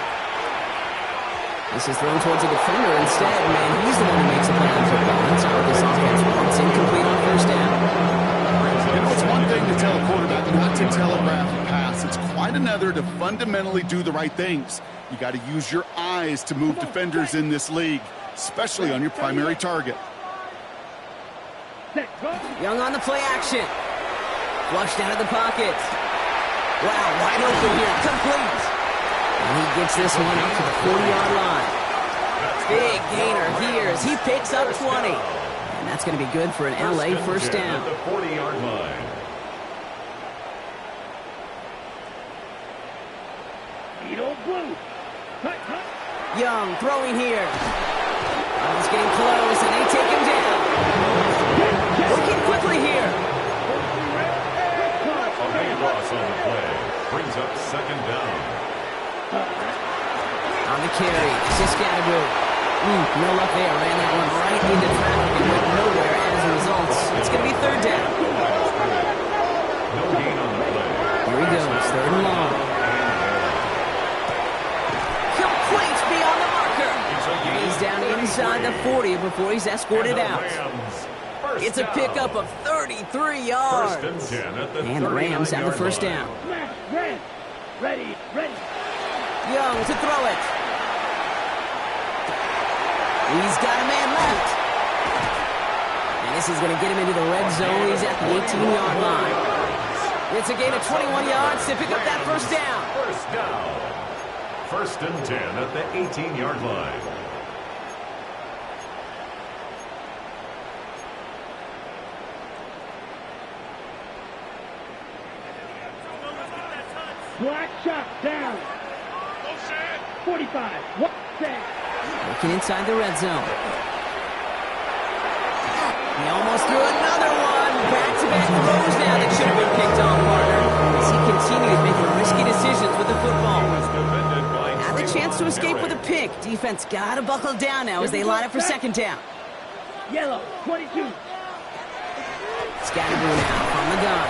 This is thrown towards a defender instead. Man, he's the one who makes a play on football. That's how this offense wants. Incomplete on first down. You know, it's one thing to tell a quarterback not to telegraph a pass. It's quite another to fundamentally do the right things. You got to use your eyes to move defenders in this league, especially on your primary target. Young on the play action. Flushed out of the pocket. Wow, wide open here. Complete. And he gets this one up to the 40-yard line. Big gainer here as he picks up 20. And that's going to be good for an LA first down. At the 40-yard line. Young throwing here. He's getting close, and they take him down. Working quickly here. A big loss on the play. Brings up second down. On the carry, Siskadaboo. No luck there. Ran that one right into traffic and went nowhere as a result. It's going to be third down. No gain on the play. Here he goes, third and long. Complete beyond the marker. He's down inside the 40 before he's escorted out. It's a pickup of 33 yards. And the Rams have the first down. Ready. Young to throw it. He's got a man left. And this is going to get him into the red zone. He's at the 18-yard line. It's a gain of 21 yards to pick up that first down. First down. First and 10 at the 18-yard line. Black shot down. 45. What? Working inside the red zone. He almost threw another one. Back-to-back throws now that should have been picked on, partner. As he continues making risky decisions with the football. Had the chance to escape with a pick. Defense got to buckle down now as they line up for second down. Yellow, 22. Scatterboo now from the gun.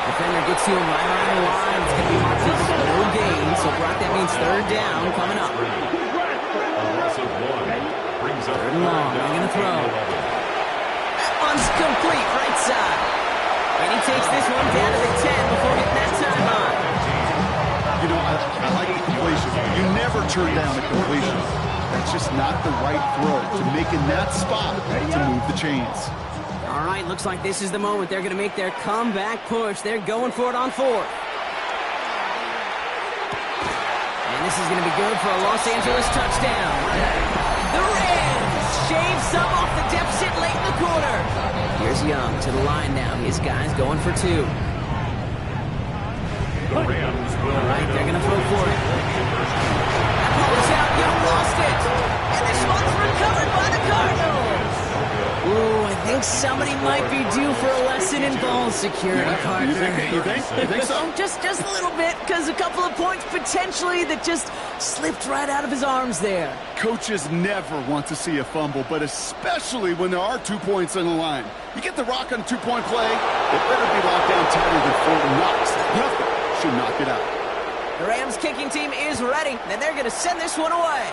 Defender gets to him right around the line. It's going to be marked as no gain. So, Brock, that means third down coming up. Third and long. They're going to throw. That one's complete right side. And he takes this one down to the 10 before hitting that timeline. You know, I like the completion. You never turn down a completion. That's just not the right throw to make in that spot to move the chains. All right, looks like this is the moment they're going to make their comeback push. They're going for it on fourth. And this is going to be good for a Los Angeles touchdown. The Rams shave some off the deficit late in the quarter. Here's Young to the line now. His guys going for two. The Rams will. All right, they're going to throw for it. That ball is out. Young lost it. And this one's recovered by the Cardinals. Ooh, I think somebody might be due for a lesson in ball security, partner. You think so? Just a little bit, because because a couple of points potentially that just slipped right out of his arms there. Coaches never want to see a fumble, but especially when there are 2 points on the line. You get the rock on a 2-point play, it better be locked down tighter than Fort Knox. Nothing should knock it out. The Rams kicking team is ready, and they're going to send this one away.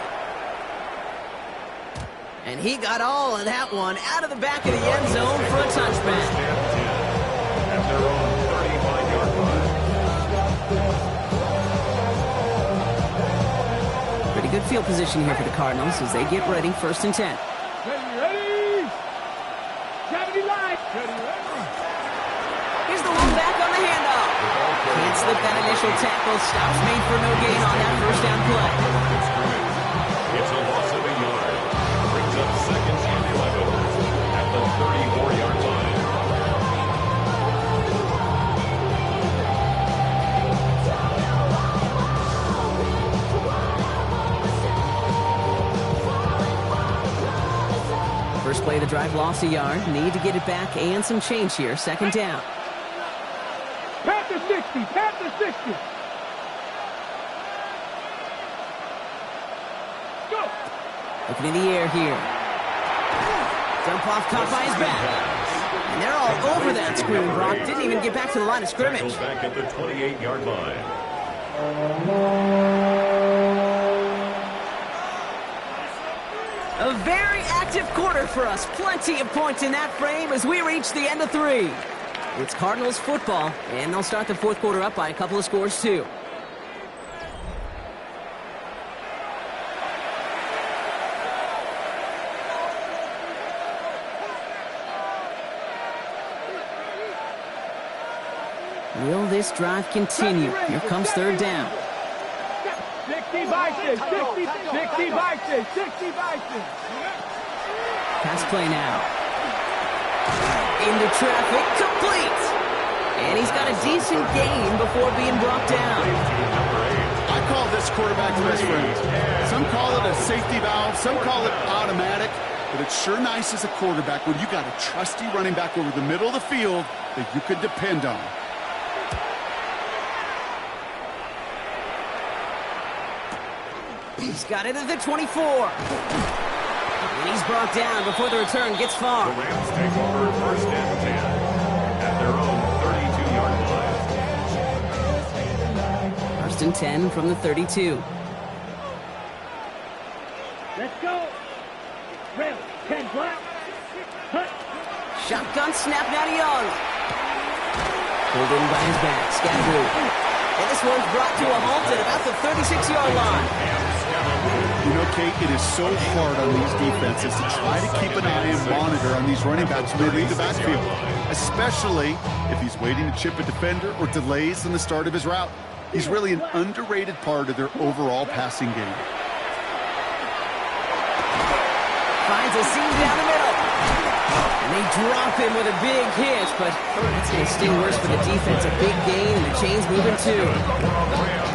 And he got all of that one out of the back of the end zone for a touchback. At their own 35-yard line. Pretty good field position here for the Cardinals as they get ready, 1st and 10. Ready? 70 line. Here's the one back on the handoff. Can't slip that initial tackle. Stops made for no gain on that 1st down play. It's a loss of a yard. Brings up 2nd and 11 at the 34-yard line. First play of the drive, lost a yard. Need to get it back and some change here. 2nd down. Panther 60. Panther 60. Go. Looking in the air here. Dump off caught by his back. And they're all over that screen, Brock. Didn't even get back to the line of scrimmage. Tackled back at the 28-yard line. A very active quarter for us. Plenty of points in that frame as we reach the end of 3. It's Cardinals football, and they'll start the 4th quarter up by a couple of scores, too. Will this drive continue? Here comes 3rd down. 60 by 6. 60 by 6. 60 by 6. Pass play now. Into traffic, complete. And he's got a decent gain before being brought down. I call this quarterback best friend. Some call it a safety valve, some call it automatic, but it's sure nice as a quarterback when you got a trusty running back over the middle of the field that you could depend on. He's got it at the 24. And he's brought down before the return gets far. The Rams take over 1st and 10 at their own 32-yard line. 1st and 10 from the 32. Let's go. Rams, 10 black. Shotgun snap now to Young. Pulled in by his back. Scatteroo. And this one's brought to a halt at about the 36-yard line. You know, Kate, it is so hard on these defenses to try to keep an eye and monitor on these running backs when they leave the backfield, especially if he's waiting to chip a defender or delays in the start of his route. He's really an underrated part of their overall passing game. Finds a seam down the middle. And they drop him with a big hit, but it's going to sting worse for the defense. A big gain, and the chain's moving too.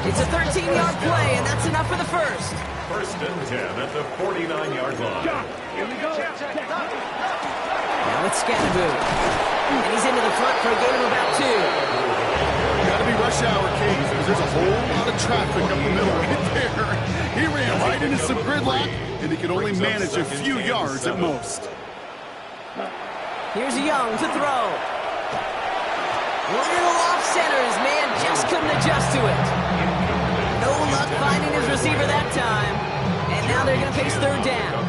It's a 13-yard play, and that's enough for the 1st. 1st and 10 at the 49-yard line. Here we go. Now it's Scatteroo. And he's into the front for a gain of about 2. Got to be rush hour, Kate, because there's a whole lot of traffic up the middle right there. He ran right into some gridlock, and he could only manage a few yards at most. Here's Young to throw. Little off center. His man just couldn't adjust to it. No luck finding his receiver that time. And now they're going to face 3rd down.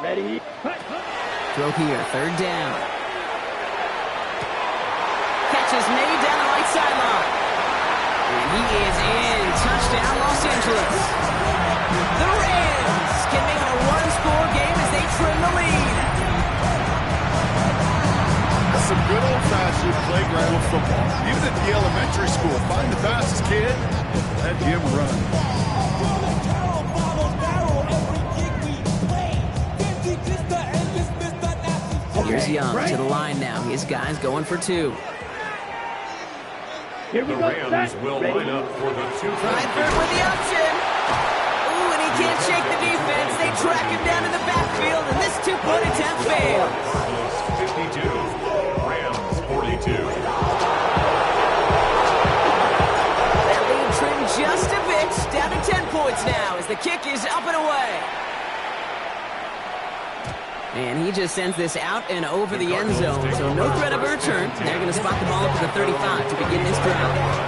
Ready? Throw here, 3rd down. Catch is made down the right sideline. And he is in. Touchdown, Los Angeles. The Rams can make it a 1-score game as they trim the lead. That's some good old-fashioned playground football. Even at the elementary school, find the fastest kid, let him run. Here's Young to the line now. His guy's going for 2. Here we The go. Rams will line up for the 2-point Reinberg with the option. Ooh, and he can't shake the defense. They track him down in the backfield, and this 2-point attempt fails. Cardinals 52, Rams 42. the kick is up and away. And he just sends this out and over the end zone, so no threat of a return. They're going to spot the ball up at the 35 to begin this drive.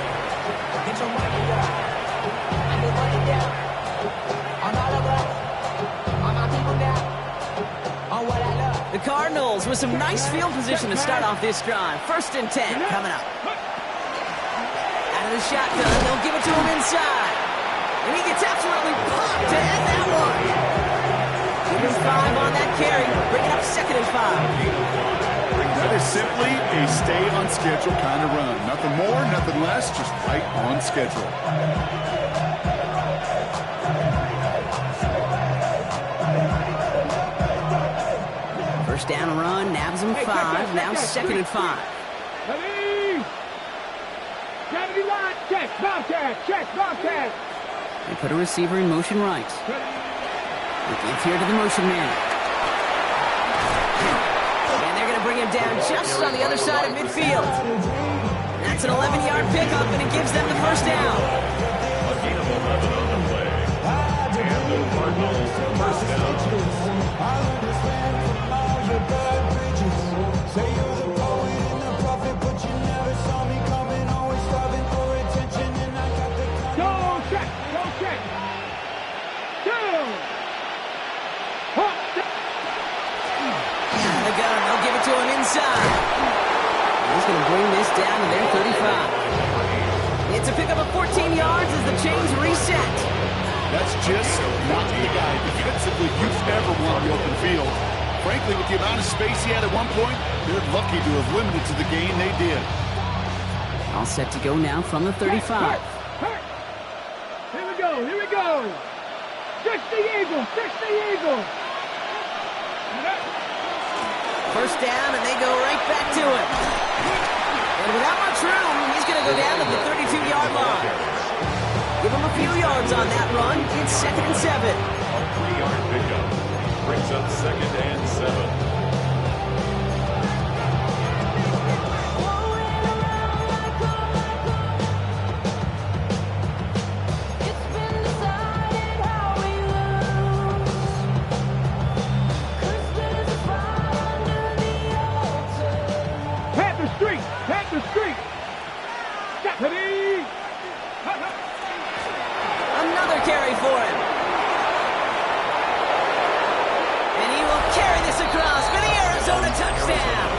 The Cardinals with some nice field position to start off this drive. 1st and 10 coming up. Out of the shotgun, they'll give it to him inside. And he gets absolutely popped to end that one. Give him 5 on that carry, bringing up 2nd and 5. That is simply a stay on schedule kind of run. Nothing more, nothing less, just right on schedule. First down run, nabs him 5, now 2nd and 5. Check, Bobcat. They put a receiver in motion right. They give here to the motion man. And they're going to bring him down just on the other side of midfield. That's an 11-yard pickup, and it gives them the first down. A gain of 11 on the play. And the Cardinals first down. They'll give it to him inside. He's going to bring this down to their 35. It's a pickup of 14 yards as the chains reset. That's just not the guy defensively you've ever want the open field. Frankly, with the amount of space he had at one point, they're lucky to have limited to the gain they did. All set to go now from the 35. Here we go. 60 Eagles. First down, and they go right back to it. And without much room, he's going to go down to the 32-yard line. Give him a few yards on that run. It's 2nd and 7. A 3-yard pickup brings up 2nd and 7. Another carry for him. And he will carry this across for the Arizona touchdown.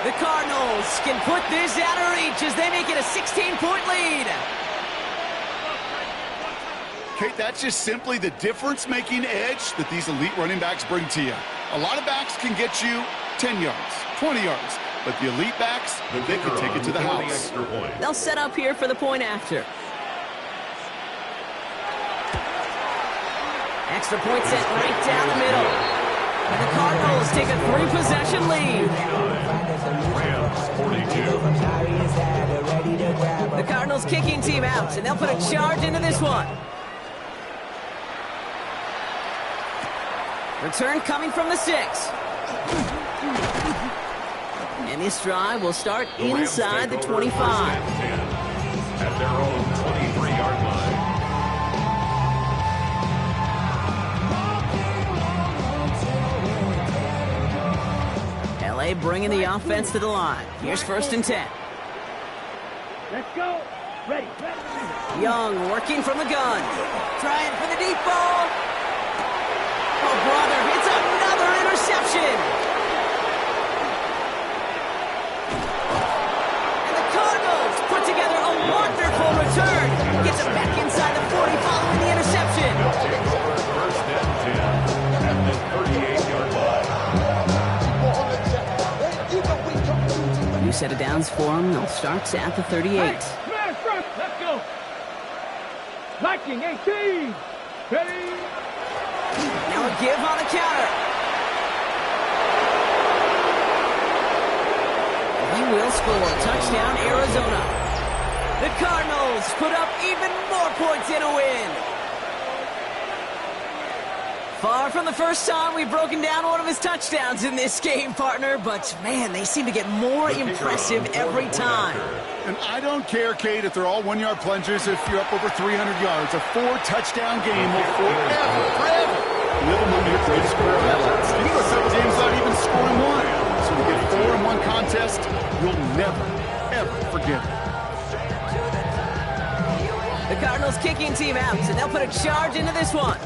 The Cardinals can put this out of reach as they make it a 16-point lead. Kate, that's just simply the difference-making edge that these elite running backs bring to you. A lot of backs can get you 10 yards, 20 yards, but the elite backs, they can take it to the house. They'll set up here for the point after. Extra point set right down the middle. And the Cardinals take a 3-possession lead. Rams 42. The Cardinals kicking team out, and they'll put a charge into this one. Return coming from the 6. And this drive will start inside the 25. At their own 23-yard line. LA bringing the offense to the line. Here's 1st and 10. Let's go. Ready. Young working from the gun. Trying for the deep ball. Oh, brother, it's another interception. And the Cardinals put together a wonderful return. Gets it back inside the 40 following the interception. Take over 1st and 10 at the 38-yard line. New set of downs for them. They'll start at the 38. Hey, smash front. Let's go. Liking 18. Ready. Now a give on the counter. He will score. Touchdown, Arizona. The Cardinals put up even more points in a win. Far from the first time we've broken down one of his touchdowns in this game, partner, but man, they seem to get more impressive every time. And I don't care, Kate, if they're all one-yard plungers, if you're up over 300 yards. A 4-touchdown game will forever live among your greatest career highlights. You know, some teams not even scoring one. So to get 4 in one contest, you'll never, ever forget it. The Cardinals kicking team out, and they'll put a charge into this one.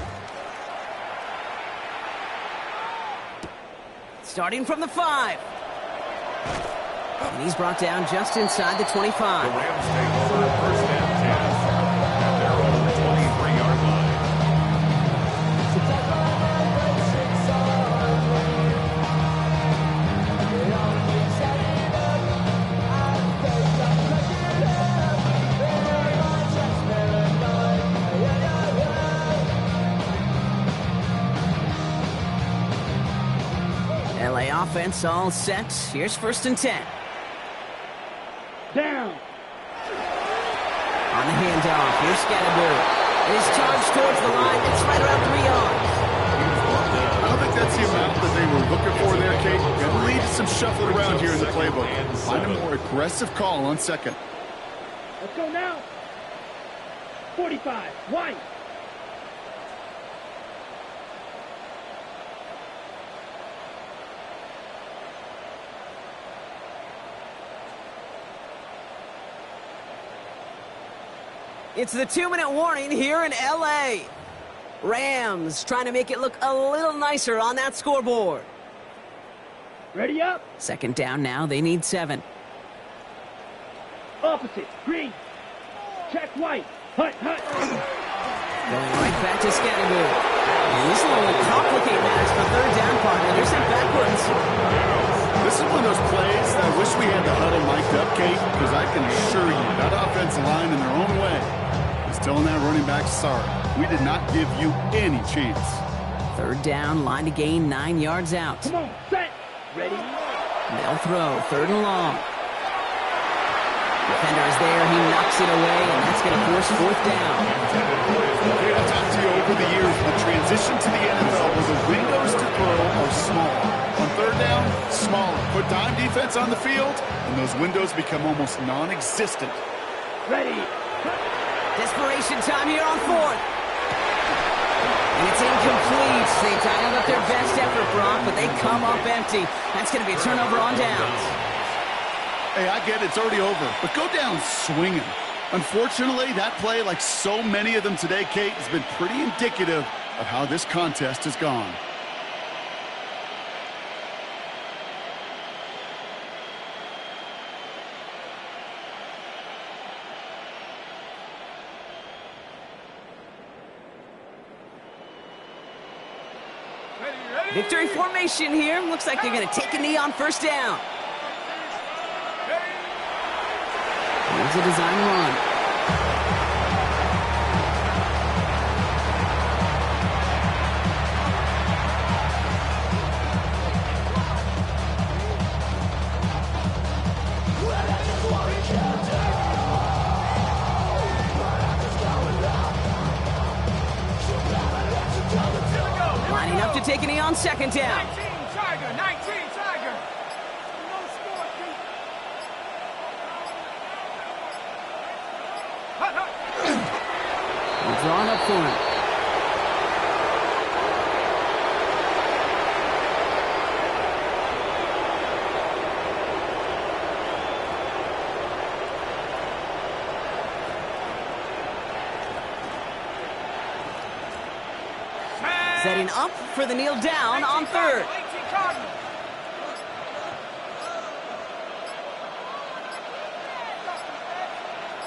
Starting from the 5. And he's brought down just inside the 25. The Rams take over first and 10 at their own 23-yard line. LA offense all set. Here's first and 10. Down. On the handoff, here's Scatterbury. It is charged towards the line. It's right around 3 yards. I don't think that's the amount that they were looking for there, Kate. Gonna lead to some shuffling around here in the playbook. Find a more aggressive call on second. Let's go now. 45. White. It's the 2-minute warning here in LA. Rams trying to make it look a little nicer on that scoreboard. Ready up. Second down now. They need 7. Opposite. Green. Check white. Hut. Going right back to Scatterbury. This will complicate matters for third down, partner. They're sent backwards. This is one of those plays that I wish we had the huddle mic'd up, Kate, because I can assure you that offensive line in their own way is telling that running back, sorry, we did not give you any chance. Third down, line to gain 9 yards out. Come on, set. Ready. They'll throw, third and long. Defender is there, he knocks it away, and that's going to force fourth down. Okay, I've talked to you over the years, the transition to the NFL where the windows to throw are small. On third down, smaller. Put dime defense on the field, and those windows become almost non-existent. Ready. Desperation time here on fourth. And it's incomplete. They dialed up their best effort, Brock, but they come up empty. That's going to be a turnover on downs. Hey, I get it, it's already over, but go down swinging. Unfortunately, that play, like so many of them today, Kate, has been pretty indicative of how this contest has gone. Victory formation here. Looks like they're going to take a knee on first down. Here's a design run. Lining up to take a knee on second down. 19 Tiger. No score, Pete. We're drawn up for it. Setting up for the kneel down on third.